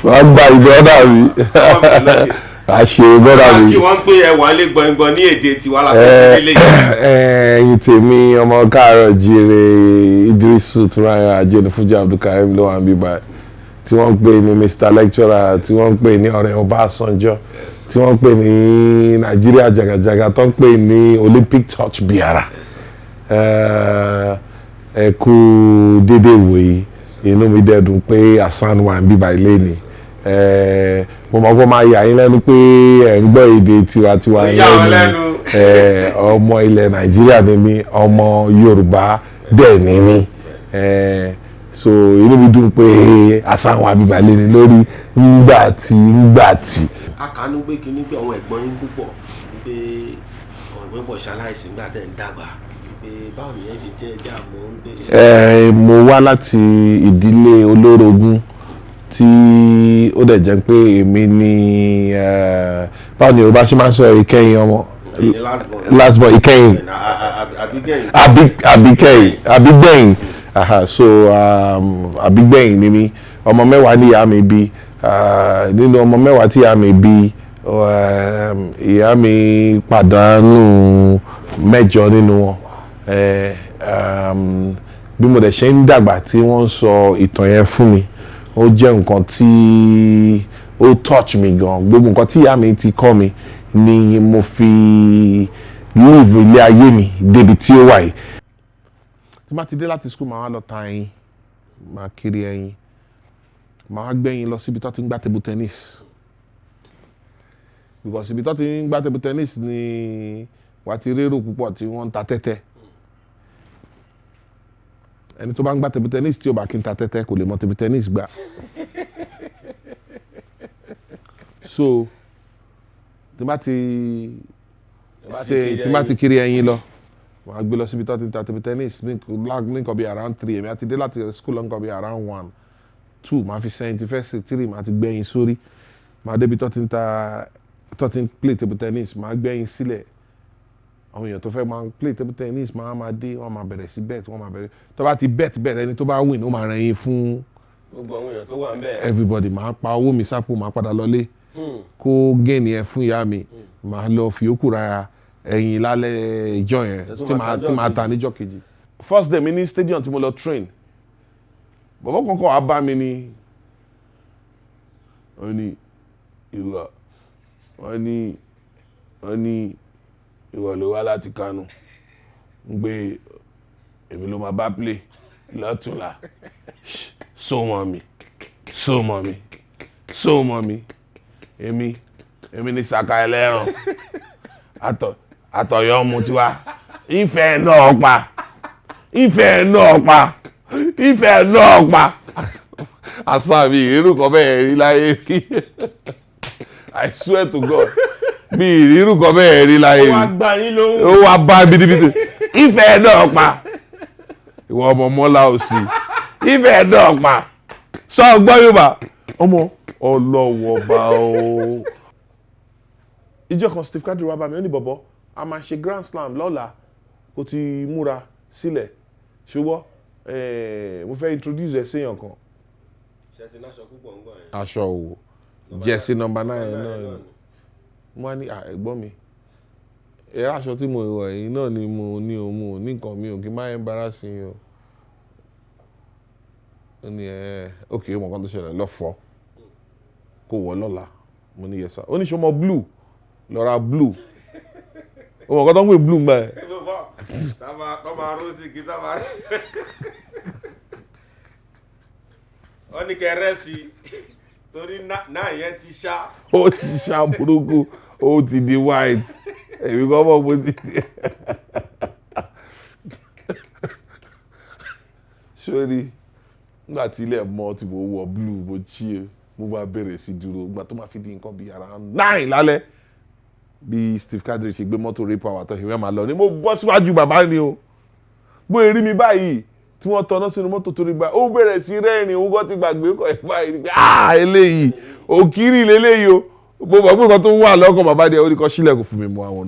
wọ́n gba ìgbọ́dà mi àṣẹ ìgbọ́dà mi. kí wọ́n pé ẹwà lé gbọ̀ngbọ̀n ní èdè tiwa la fẹ́ fi lélẹ̀ yìí. ẹ̀yin tèmi ọmọ káàárọ̀ jíire Idrisu Túnráyọ̀ Ajénifúnjà Abdulkareem ló wà ń bí báyìí tí wọ́n ń pè ní Mr Lecturer tí wọ́n ń pè ní ọ̀rẹ́ Ọbásanjọ́ tí wọ́n ń pè ní Nàìjíríà jàgàjàgà tó ń pè ní Olympic Torch Bearer. Ẹ kú dédé wòye inú mi dẹ̀ dùn pé Hasan wà ń bí báyìí lẹ́nìí. Mo mọ̀ pé máa yà yín lẹ́nu pé ẹ̀ ń gbọ́ èdè tiwantiwa lẹ́nu ọmọ ilẹ̀ Nàìjíríà ni mí ọmọ Yorùbá dẹ̀ ni mí so inú mi dùn pé Hasan wà ń bí báyìí lẹ́nìí lórí ńgbà tí. akànú gbé kinní pé àwọn ẹ̀gbọ́n yín púpọ̀ pé àwọn ẹ̀gbọ́n pọ̀ ṣaláìsí nígbà tẹ̀ ń dàgbà pé báwo nìyẹn ṣe jẹ́ ẹja àmọ́ ń gbé. Mo wá láti ìdílé olórogún tí ó dẹ̀ jẹ́ pé èmi ni báwo ni Yorùbá ṣe máa ń sọ ìkẹyìn ọmọ last born ìkẹyìn àbígbẹ̀yìn so àbígbẹ̀yìn ni mí ọmọ mẹ́wàá ni ìyá mi bí nínú ọmọ mẹ́wàá tí ìyá mi bí ìyá mi pàdánù 8 nínú wọn bí mo dẹ̀ ṣe ń dàgbà tí wọ́n ń sọ ìtàn yẹn fún mi ó jẹ́ nǹkan tí ó touch mi gan gbogbo nǹkan tí ìyá mi ti kọ́ mi ni mo fi live ilé ayé mi débi tí ó wà yìí. tí bá ti dé láti school màá wá lọ ta ẹyin màá kiri ẹyin màá gbẹ̀yìn lọ síbi tó ti ń gbá table tennis because ibi tó ti ń gbá table tennis ni wàá ti rérò púpọ̀ tí wọ́n ń ta tẹ́tẹ́ ẹni tó bá ń gbá table tennis tí ó bá kí n ta tẹ́tẹ́ kò lè mọ table tennis gbá so tí bá ti kiri ẹyin lọ màá gbé lọ síbi tó ti ń ta table tennis ní nǹkan bí around 3 èmi àti dé láti school nǹkan bí around 1 2 màá fi sẹ́yìn tí first 3 màá ti gbẹ̀yìn sórí màá débi tó ti ń play table tennis màá gbẹ̀yìn sílẹ̀ àwọn èèyàn tó fẹ́ máa play table tennis máa dé wọ́n máa bẹ̀rẹ̀ sí bet wọ́n máa bẹ̀rẹ̀ tó bá ti bet ẹni tó bá win ó máa rẹ̀ yín fún gbogbo àwọn èèyàn tó wà ń bẹ̀. everybody máa pa owó mi sápò máa padà lọlé kó gain yẹn fún ìyá mi máa lọ fi yókù ra ẹyin lálẹ́ ìjọ yẹn tí máa ta níjọ́ kejì. first day mi ní stadium tí mo lọ train bọ̀bọ̀ kankan wàá bá mi ní wọ́n ní ìwọ ló wá láti Kánò ń gbé èmi ló máa bá play lọ́tùnla so mọ́ mi èmi ní Saka ẹlẹ́ran àtọ̀yọ́ mu tiwa ìfẹ́ náà pa Hasan mi ìrírù kan bẹ́ẹ̀ rí láyé rí I swear to God mi ìrírù kan bẹ́ẹ̀ rí láyé rí ó wá bá bìtìbìtì ìfẹ́ náà pa ìwọ ọmọ mọ́lá òsì ìfẹ́ náà pa sọ gbọ́ Yorùbá ọmọ ọlọ́wọ́ bá o. ìjọ kan Steve Kadri wá bá mi ó ní bọ̀bọ̀ a máa ṣe Grand Slam lọ́la kó ti múra sílẹ̀ ṣùgbọ́n mo fẹ́ introduce ẹ séèyàn kan. ṣe ti náṣọ púpọ̀ ń gbà yẹn. aṣọ òwò jẹ́sí nọ́mbà 9 náà mo wá ní ẹ̀gbọ́n mi ẹ̀rọ aṣọ tí mo wọ̀ yìí náà ni mo ní nǹkan mi ò kí n má embarrass yín o. ó ní ok ó mọ̀ nǹkan tó ṣẹlẹ̀ lọ́fọ̀ọ́ kó wọ̀ lọ́la mo ní yẹsà ó ní ṣọmọ blue lọ́ra blue ó mọ̀ nǹkan tó ń pè blue gbà ẹ̀. tọ́ máa ró sí kí tọ́ máa wọ́n ní kẹrẹ́ sí torí náà yẹn ti ṣá. ó ti ṣá burúkú ó ti di white èmi kọ́ mọ̀ bó ti di. sórí nígbà tí ilé mọ́ tí mo wọ blue mo chí e mo bá bẹ̀rẹ̀ sí dúró nígbà tó máa fi di nǹkan bíi around 9 lálẹ́ bí Steve Kadri ṣe gbé mọ́tò ray power tó ìwé máa lọ ni mo bọ́ síwájú bàbá ni o bóyá rí mi báyìí tí wọ́n tọ́ná sínú mọ́tò tó rí báyìí ó bẹ̀rẹ̀ sí rẹ́rìn owó ti gbàgbé kọ́ ẹ̀ báyìí ni eléyìí òkìrì lélẹ́yìí o mo mọ̀ pé nǹkan tó ń wà lọ́kàn bàbá díẹ̀ ó ní kọ́ sílẹ̀ kò fún mi mọ́ àwọn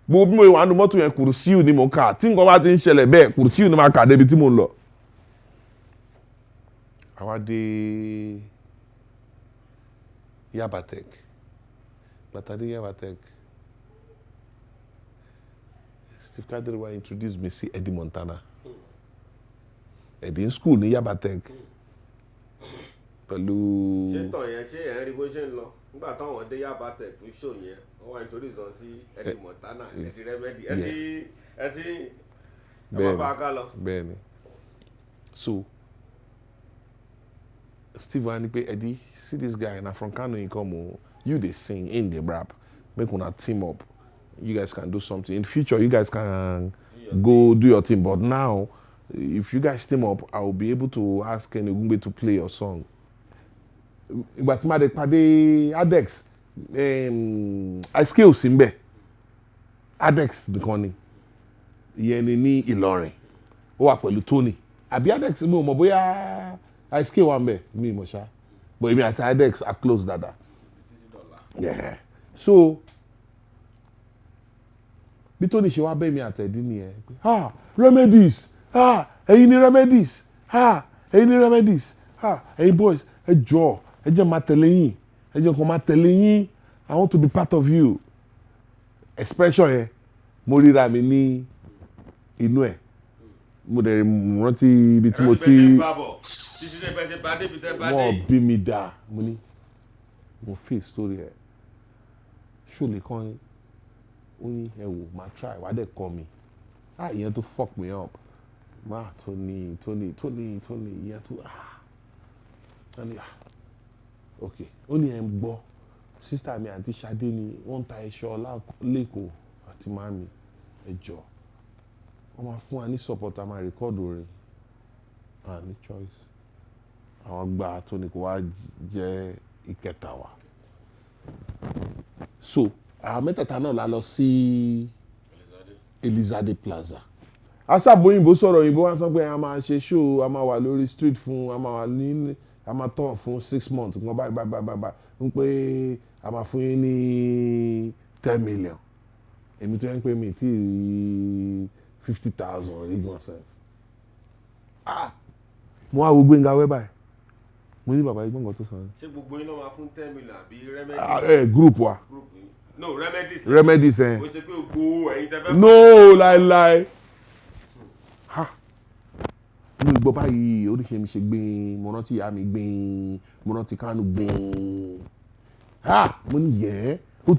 gbogbo bí mo wà nínú mọ́tò yẹn kùrùsíù ni mo kà tí nǹkan bá ti ń ṣẹlẹ̀ bẹ́ẹ̀ kùrùsíù ni máa kà débi tí mo ń lọ. àwa dé Yabatech bàtà dé Yabatech Steve Kadri wa introduce me sí Eddie Montana Eddie in school ní Yabatech pẹ̀lú. ṣé tàn yẹn ṣé ẹ̀ ń rí bó ṣe ń lọ nígbà táwọn dé Yabatech fún show yẹn wọ́n wá introduce wọn sí Eddie Montana ẹ̀ ti Remedy ẹ̀ ti ẹ̀ bá ká lọ. bẹ́ẹ̀ni so Steve wa ni pé Eddie see this guy na from Kano he come o you dey sing in dey rap make una team up you guys can do something in the future you guys can go do your thing but now if you guys team up I will be able to ask Kenny Ogungbe to play your song. ìgbà tí màá dé pàdé Adex Ice Scale sí ń bẹ̀ Adex nìkan ni ìyẹn ni ní Ìlọrin ó wà pẹ̀lú Tony àbí Adex mi ò mọ̀ bóyá Ice Scale wà ń bẹ̀ mi ò mọ̀ ṣá but èmi àti Adex are close dada yeah. So bí Tony ṣe wá bẹ́ mi àtẹ̀dí nìyẹn pé Remedies ẹ̀yin ni Remedies ẹ̀yin ni Remedies ẹ̀yin boys ẹ jọ̀ọ́ ẹ jẹ́ máa tẹ̀lé yín ẹ jẹ́ kó máa tẹ̀lé yín I want to be part of you expression yẹn mo ríra mi ní inú ẹ̀ mo dẹ̀ rántí ibi tí mo ti wọ́n bí mi dá mo ní mo fi story ẹ̀ ṣòlè kan ni ó ní ẹ wò máa try wàá dẹ̀ kọ́ mi ìyẹn tó fuck me up Tony ìyẹn tó ok ó ní ẹ ń gbọ́ sísítà mi àti Ṣadé ni wọ́n ń ta ẹ̀ṣọ́ lẹ́kọ̀ọ́ àti màmí ẹ jọ wọ́n máa fún wa ní support a máa record orin ní choice àwọn gba Tony kò wá jẹ́ ìkẹta wa so àwọn mẹ́tẹ̀ẹ̀ta náà la lọ sí Elizade Plaza aṣàbòyìnbó sọ̀rọ̀ òyìnbó wá sọ pé a máa ṣe show a máa wà lórí street fún a máa wà ní a máa tọ̀ fún 6 months kan báyìí ń pé a máa fún yín ní 10 million èmi tó yẹn pé mi tí rí 50,000 igbọn sẹ mo wá wo Gbénga Wẹ́bà mo ní bàbá igbó nǹkan tó sọ. ṣé gbogbo yín náà máa fún 10 million àbí Remedies. Group wa. No, Remedies. Remedies ẹ. o ṣe pé gbogbo ẹ̀yin tẹ́ fẹ́. No láéláé. Mo gbọ́ báyìí oríṣi mi ṣe gbìn mo rántí ìyá mi gbìn mo rántí Kánú gbìn mo ní yẹ ó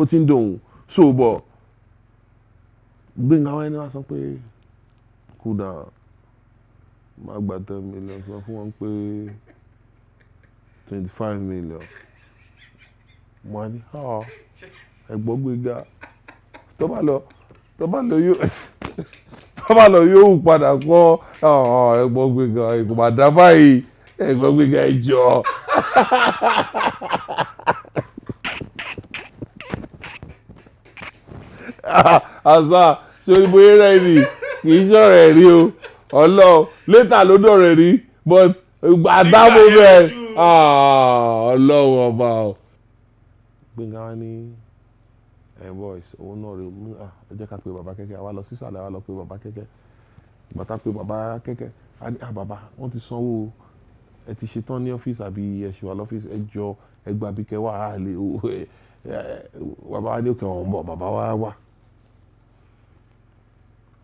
ti ń dòun so bọ̀ Gbénga Wẹ́bà ni wọ́n sọ pé kódà máa gba 10 million sọ fún wọn pé 25 million mo ní ẹ̀gbọ́n Gbénga tó bá lọ yóò padà kọ́ ẹ̀gbọ́n Gbénga ìgbà dá báyìí ẹ̀gbọ́n Gbénga ìjọ. àṣà ṣòyìnbó rẹ̀ ni kì í ṣọ̀rọ̀ ẹ̀ rí o ọlọ́ọ̀ létà ló dọ̀rọ̀ ẹ̀ rí but àdámọ́ bẹ́ẹ̀ ọlọ́wọ́ ọba o. Gbénga wá ní boys òun náà rè ẹ jẹ́ ká pe bàbá kẹ́kẹ́ àwa lọ sísàlẹ̀ àwa lọ pe bàbá kẹ́kẹ́ bàtà pe bàbá kẹ́kẹ́ bàbá wọ́n ti sanwó ẹ ti ṣetán ní ọ́fíìsì àbí ẹ ṣì wà lọ́fíìsì ẹ jọ ẹ gba bí kẹ́ wà á lè bàbá wa ní òkè ọ̀hún bọ̀ bàbá wa wà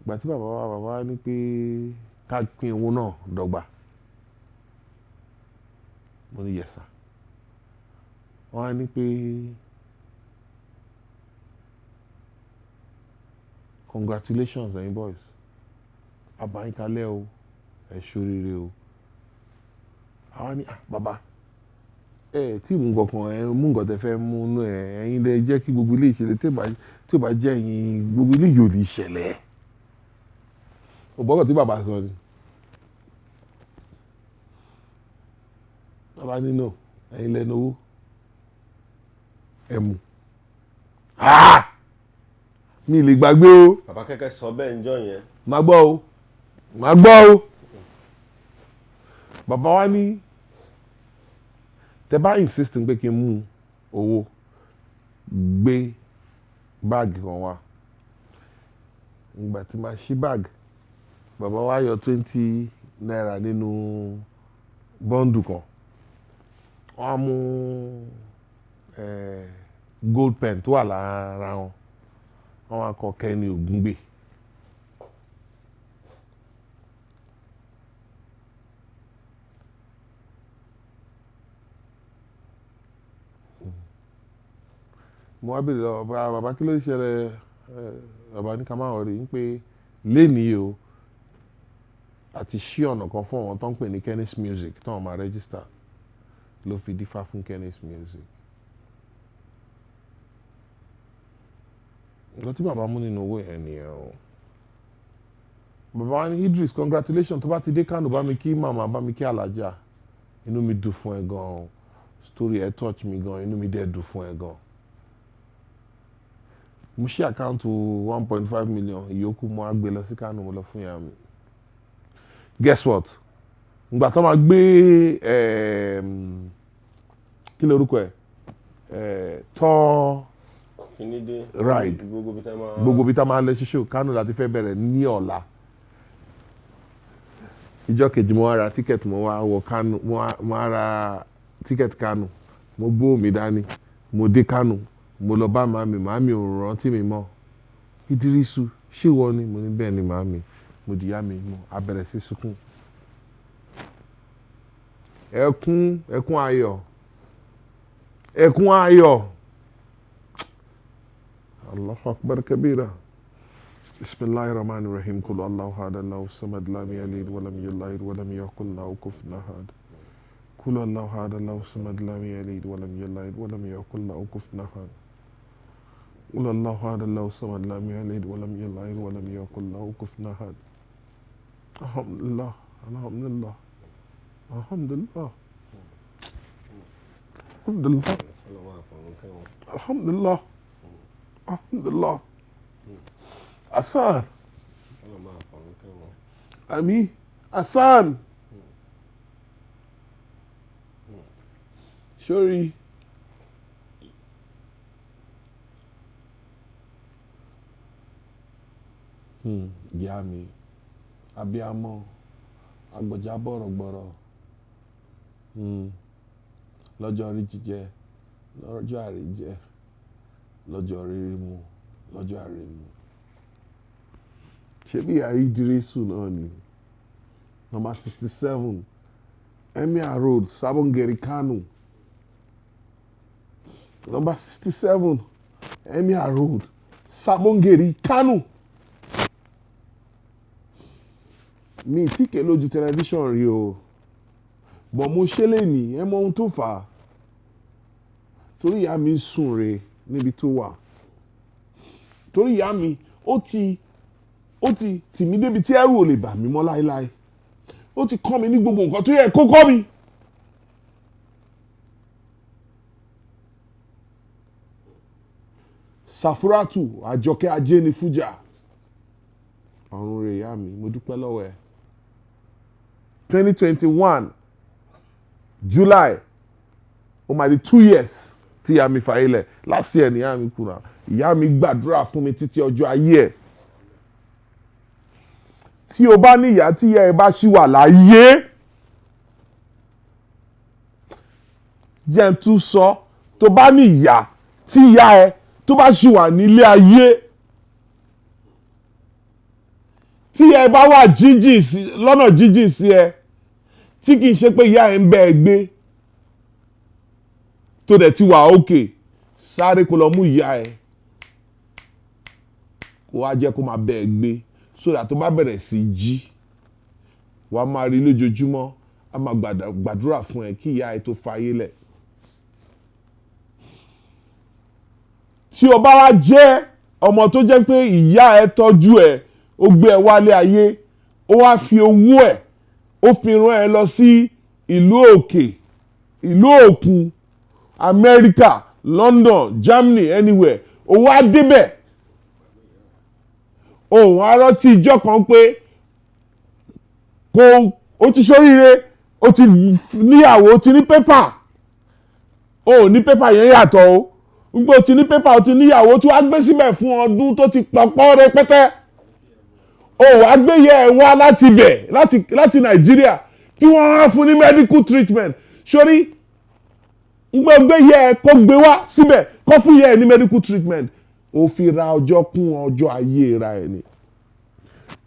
ìgbà tí bàbá wa ní pé ká pín owó náà dọ́gba mo ní yes sir wọ́n á ní pé congratulations ẹ̀yin boys abayinkalẹ̀ o ẹ ṣoríire o àwa ní bàbá tí mú nǹkan ẹ mú nǹkan tẹ fẹ́ mú nú ẹ̀yin lẹ jẹ́ kí gbogbo ilé ìṣẹ̀lẹ̀ tí ò bá jẹ́ ẹ̀yin gbogbo ilé yóò lè ṣẹlẹ̀ òbọ́kọ̀ tí bàbá sọ ni bàbá nínú ẹ̀yin lẹ́nu owó ẹ mú mi lè gbàgbé o. bàbá kẹ́kẹ́ sọ bẹ́ẹ̀ níjọ́ yẹn. má gbọ́ o. bàbá wa ní tẹ bá insist pé kí n mú owó gbé báàgì kan wá ìgbà tí màá ṣí báàgì bàbá wa yọ 20 naira nínú bọ́ńdù kan wọ́n á mú gold pen tó wà lára wọn wọ́n á kọ Kenny Ògúngbè. mo wá bèrè lọ bàbá kí ló ṣẹlẹ̀ bàbá ní ká má wọrí ń pé lénìí o àti ṣí ọ̀nà kan fún àwọn tó ń pè ní Kenny's Music tó wọ́n máa register ló fi dífá fún Kenny's Music. nǹkan tí bàbá mú nínú owó yẹn nìyẹn o. bàbá wa ní Idris congratulations tó bá ti dé Kánò bá mi kí màmá bá mi kí alájà inú mi dùn fún ẹ gan story ẹ touch mi gan inú mi dẹ̀ dùn fún ẹ gan. mo ṣí àkáǹtì 1.5 million ìyókù mo á gbé lọ sí Kánò mo lọ fún ìyá mi. Guess what? Ngbà tó máa gbé kí lorúkọ ẹ̀ tọ́ ride gbogbo bí tá máa lẹ ṣíṣe Kánò láti fẹ́ bẹ̀rẹ̀ ní ọ̀la. ìjọ́ kejì mo wá ra tíkẹ́ẹ̀tì mo wá wọ Kánò mo wá ra tíkẹ́ẹ̀tì Kánò mo gbó mi dání mo dé Kánò mo lọ bá màmí ò rántí mi mọ́ Ìdírísù ṣé ìwọ ni mo ní bẹ́ẹ̀ ni màmí mo dìyà mi mo abẹ̀rẹ̀ sí sunkún ẹkún ayọ̀ Allahu akbar kabira bismillahir rahmanir rahim kul Allahu ahad Allahu samad lam yalid wa lam yulad wa lam yakul lahu kufuwan ahad kul Allahu ahad Allahu samad lam yalid wa lam yulad wa lam yakul lahu kufuwan ahad kul Allahu ahad Allahu samad lam yalid wa lam yulad wa lam yakul lahu kufuwan ahad. Alhamdulillah, alhamdulillah, alhamdulillah, alhamdulillah, alhamdulillah, alhamdulillah. Hasan, Ami, Hasan. Sorry. Ìyá mi. Abíamọ agbọ̀já bọ̀rọ̀gbọ̀rọ̀ lọ́jọ́ rí jíjẹ lọ́jọ́ àríjẹ lọ́jọ́ rírí mu lọ́jọ́ àrímu. ṣé bí ayé Ìdírísù náà ni number 67 Emir Road Sabongeri Kano number 67 Emir Road Sabongeri Kano. mi tí ké lójú tẹlifíṣàn rí o bọ̀ mo ṣe lè ní ẹ mọ ohun tó fà á torí ìyá mi sùn re níbi tó wà torí ìyá mi ó ti tì mí débi tí ẹrù ò lè bà mí mọ́ láéláé ó ti kọ́ mi ní gbogbo nǹkan tó yẹ kó kọ́ mi. Sàfúrátù Àjọkẹ́ Ajé ni Fújà ọ̀run rẹ̀ ìyá mi mo dúpẹ́ lọ́wọ́ ẹ̀. 2021 July ó máa di 2 years tí ìyá mi fàyè lẹ̀ last year ni ìyá mi kú náà ìyá mi gbàdúrà fún mi títí ọjọ́ ayé ẹ̀. tí o bá ní ìyá tí ìyá ẹ bá ṣì wà láyé jẹ́ n tún sọ tó bá ní ìyá tí ìyá ẹ tó bá ṣì wà nílé ayé tí ẹ bá wà lọ́nà jíjìn sí ẹ tí kìí ṣe pé ìyá ẹ ń bẹ ẹ gbé tó dẹ̀ ti wà òkè sáré kó lọ mú ìyá ẹ kó wá jẹ́ kó máa bẹ ẹ gbé sódà tó bá bẹ̀rẹ̀ sí jí wàá máa rí lójoojúmọ́ a máa gbàdúrà fún ẹ kí ìyá ẹ tó fayé lẹ̀. tí o bá wá jẹ́ ọmọ tó jẹ́ pé ìyá ẹ tọ́jú ẹ ó gbé ẹ wálé ayé ó wá fi owó ẹ ó fi rán ẹ lọ sí ìlú òkè ìlú òkun Amẹ́ríkà London Germany anywhere ó wá débẹ̀ òun arántí ìjọ kan pé ó ti ṣoríire ó ti níyàwó ó ti ní pépà ó ní pépà yẹn yàtọ̀ o gbogbo ti ní pépà ó ti níyàwó tí wàá gbé síbẹ̀ fún ọdún tó ti pọ̀pọ̀ rẹpẹtẹ ó wàá gbé yẹ ẹ wá láti bẹ̀ láti Nàìjíríà kí wọ́n á fún ní medical treatment sórí gbé yẹ kó gbé wá síbẹ̀ kó fún yẹ ní medical treatment ó fi ra ọjọ́ kún ọjọ́ ayé ra ẹ̀ ni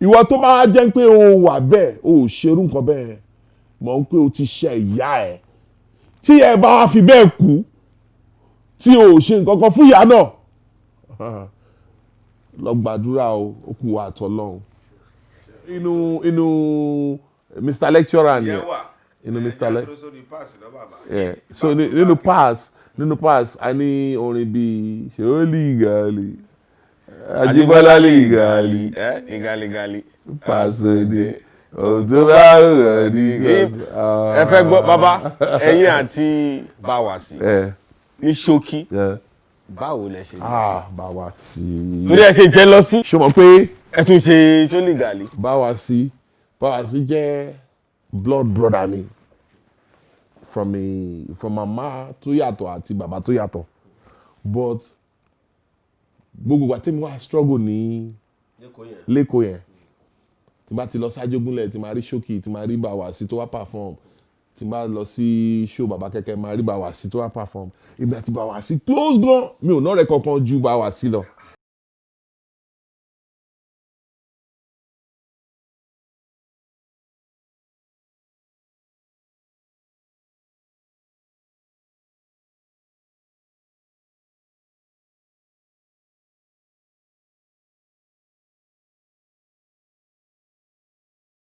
ìwọ tó bá jẹ́ pé o wà bẹ́ẹ̀ o ò ṣerú nǹkan bẹ́ẹ̀ mọ̀ ń pé o ti ṣe ìyá ẹ̀ tí ẹ bá wá fi bẹ́ẹ̀ kú tí o ò ṣe nǹkan kan fún ìyá náà lọ gbàdúrà o ó kù wà tọ́lọ́run inú Mr. Lecturer ni inú Mr. Lecturer so nínú pass a ní orin bíi ṣòólì gàlì Ajíbọ́lá lè gàlì ìgàlìgàlì pàṣẹdẹ òtún bá rẹ̀ ní ẹ fẹ́ gbọ́ bàbá ẹ̀yin àti Bawasi ní ṣókí báwo lẹ ṣe Bawasi torí ẹ ṣe jẹ́ lọ sí ṣé o mọ̀ pé ẹ tún ṣe ṣólì gàlì Bawasi jẹ́ blood brother mi from mama tó yàtọ̀ àti bàbá tó yàtọ̀ but gbogbo àti mi wá struggle ní lẹ́kọ̀ọ́ yẹn tí bá ti lọ sájógúnlẹ̀ tí máa rí ṣókì tí máa rí Bawasi tó wá perform tí bá lọ sí show bàbá kẹ́kẹ́ máa rí Bawasi tó wá perform ìgbà tí Bawasi close gan mi ò náà rẹ̀ kankan ju Bawasi lọ